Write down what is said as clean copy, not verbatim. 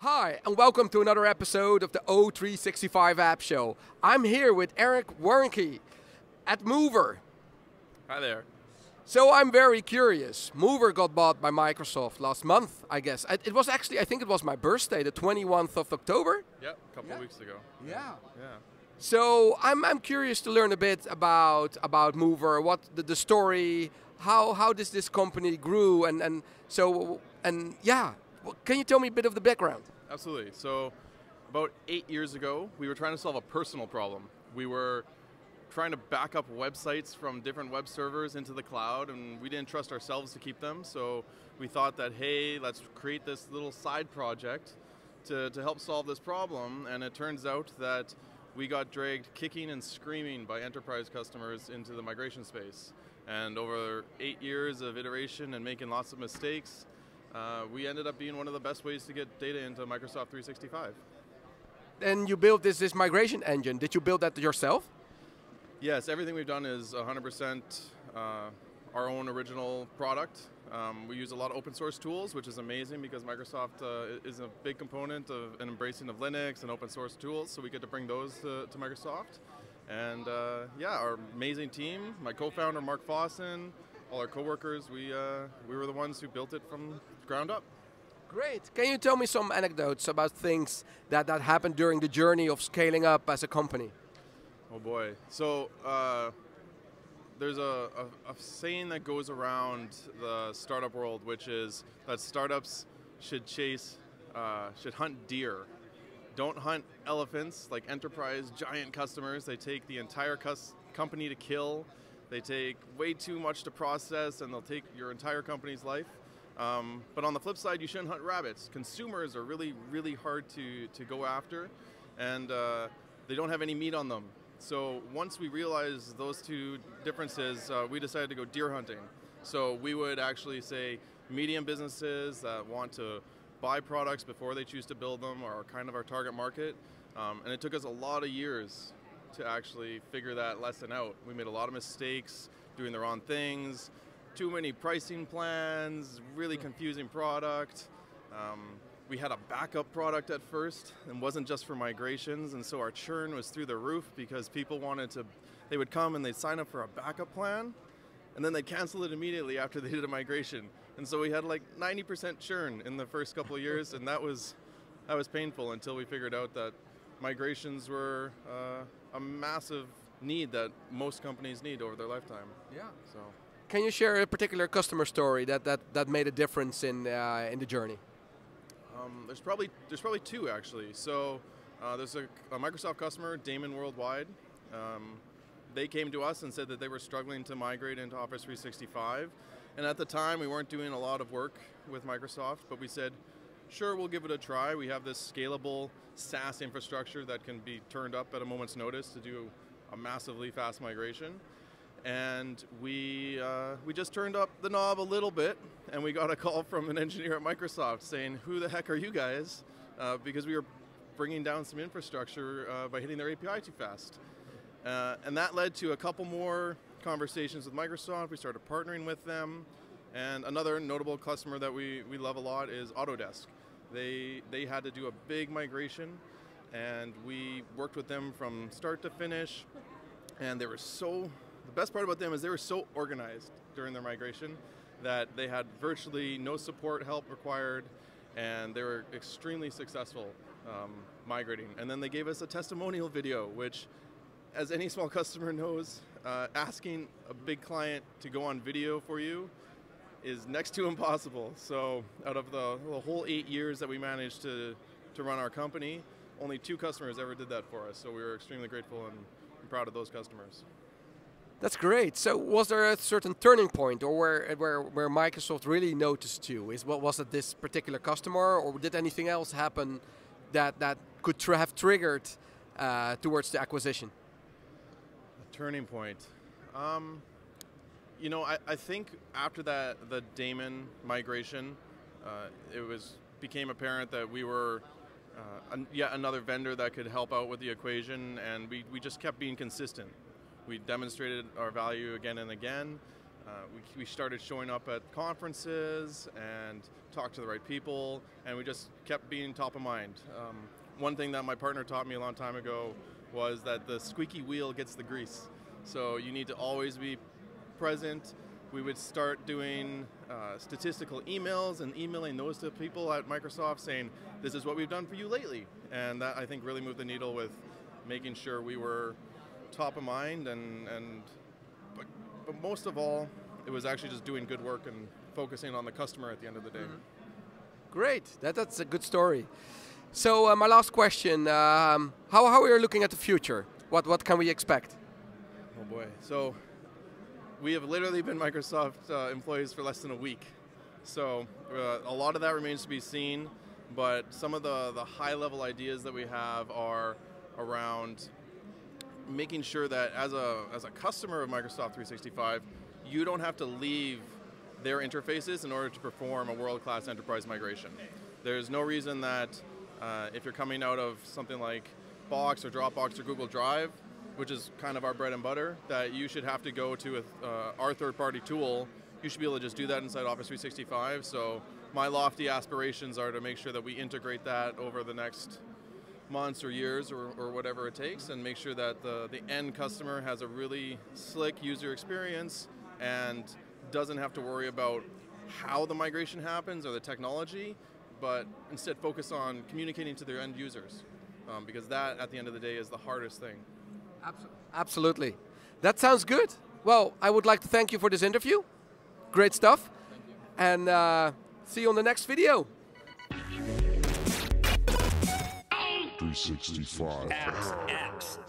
Hi, and welcome to another episode of the O365 App Show. I'm here with Eric Warnke at Mover. Hi there. So I'm very curious. Mover got bought by Microsoft last month, I guess. It was actually, I think it was my birthday, the 21st of October. Yeah, a couple of weeks ago. Yeah. Yeah. So I'm curious to learn a bit about Mover, what the story, how this company grew, and yeah. Can you tell me a bit of the background? Absolutely. So about 8 years ago, we were trying to solve a personal problem. We were trying to back up websites from different web servers into the cloud, and we didn't trust ourselves to keep them. So we thought that, hey, let's create this little side project to help solve this problem. And it turns out that we got dragged kicking and screaming by enterprise customers into the migration space. And over 8 years of iteration and making lots of mistakes, we ended up being one of the best ways to get data into Microsoft 365. And you built this migration engine. Did you build that yourself? Yes, everything we've done is 100% our own original product. We use a lot of open source tools, which is amazing because Microsoft is a big component of an embracing of Linux and open source tools, so we get to bring those to Microsoft. And yeah, our amazing team, my co-founder Mark Fossen, all our coworkers, we were the ones who built it from ground up. Great. Can you tell me some anecdotes about things that happened during the journey of scaling up as a company? Oh boy. So there's a saying that goes around the startup world, which is that startups should hunt deer. Don't hunt elephants like enterprise giant customers. They take the entire company to kill. They take way too much to process, and they'll take your entire company's life. But on the flip side, you shouldn't hunt rabbits. Consumers are really, really hard to go after, and they don't have any meat on them. So once we realized those two differences, we decided to go deer hunting. So we would actually say medium businesses that want to buy products before they choose to build them are kind of our target market. And it took us a lot of years to actually figure that lesson out. We made a lot of mistakes doing the wrong things, too many pricing plans, really confusing product. We had a backup product at first and wasn't just for migrations, and so our churn was through the roof because people they would come and they'd sign up for a backup plan and then they'd cancel it immediately after they did a migration. And so we had like 90% churn in the first couple of years, and that was painful until we figured out that migrations were a massive need that most companies need over their lifetime. Yeah. So, can you share a particular customer story that made a difference in the journey? there's probably two actually. So there's a Microsoft customer, Damon Worldwide. They came to us and said that they were struggling to migrate into Office 365. And at the time, we weren't doing a lot of work with Microsoft, but we said, sure, we'll give it a try. We have this scalable SaaS infrastructure that can be turned up at a moment's notice to do a massively fast migration. And we just turned up the knob a little bit, and we got a call from an engineer at Microsoft saying, who the heck are you guys? Because we were bringing down some infrastructure by hitting their API too fast. And that led to a couple more conversations with Microsoft. We started partnering with them. And another notable customer that we love a lot is Autodesk. They had to do a big migration, and we worked with them from start to finish. And the best part about them is they were so organized during their migration that they had virtually no support help required, and they were extremely successful migrating. And then they gave us a testimonial video, which, as any small customer knows, asking a big client to go on video for you is next to impossible. So out of the whole 8 years that we managed to run our company, only 2 customers ever did that for us. So we were extremely grateful and proud of those customers. That's great. So was there a certain turning point, or where Microsoft really noticed you? Was it this particular customer, or did anything else happen that could have triggered towards the acquisition? Turning point. You know, I think after the Damon migration, became apparent that we were yet another vendor that could help out with the equation, and we just kept being consistent. We demonstrated our value again and again. we started showing up at conferences and talked to the right people, and we just kept being top of mind. One thing that my partner taught me a long time ago was that the squeaky wheel gets the grease. So you need to always be present. We would start doing statistical emails and emailing those to people at Microsoft saying, this is what we've done for you lately. And that, I think, really moved the needle with making sure we were top of mind. But most of all, it was actually just doing good work and focusing on the customer at the end of the day. Mm-hmm. Great, that's a good story. So my last question, how are you looking at the future? What can we expect? Oh boy, so we have literally been Microsoft employees for less than a week. So a lot of that remains to be seen, but some of the high level ideas that we have are around making sure that as a customer of Microsoft 365, you don't have to leave their interfaces in order to perform a world-class enterprise migration. There's no reason that if you're coming out of something like Box or Dropbox or Google Drive, which is kind of our bread and butter, that you should have to go to our third-party tool. You should be able to just do that inside Office 365. So my lofty aspirations are to make sure that we integrate that over the next months or years or whatever it takes, and make sure that the end customer has a really slick user experience and doesn't have to worry about how the migration happens or the technology, but instead focus on communicating to their end users, because that, at the end of the day, is the hardest thing. Absolutely. That sounds good. Well, I would like to thank you for this interview. Great stuff. Thank you. And see you on the next video. 365. X.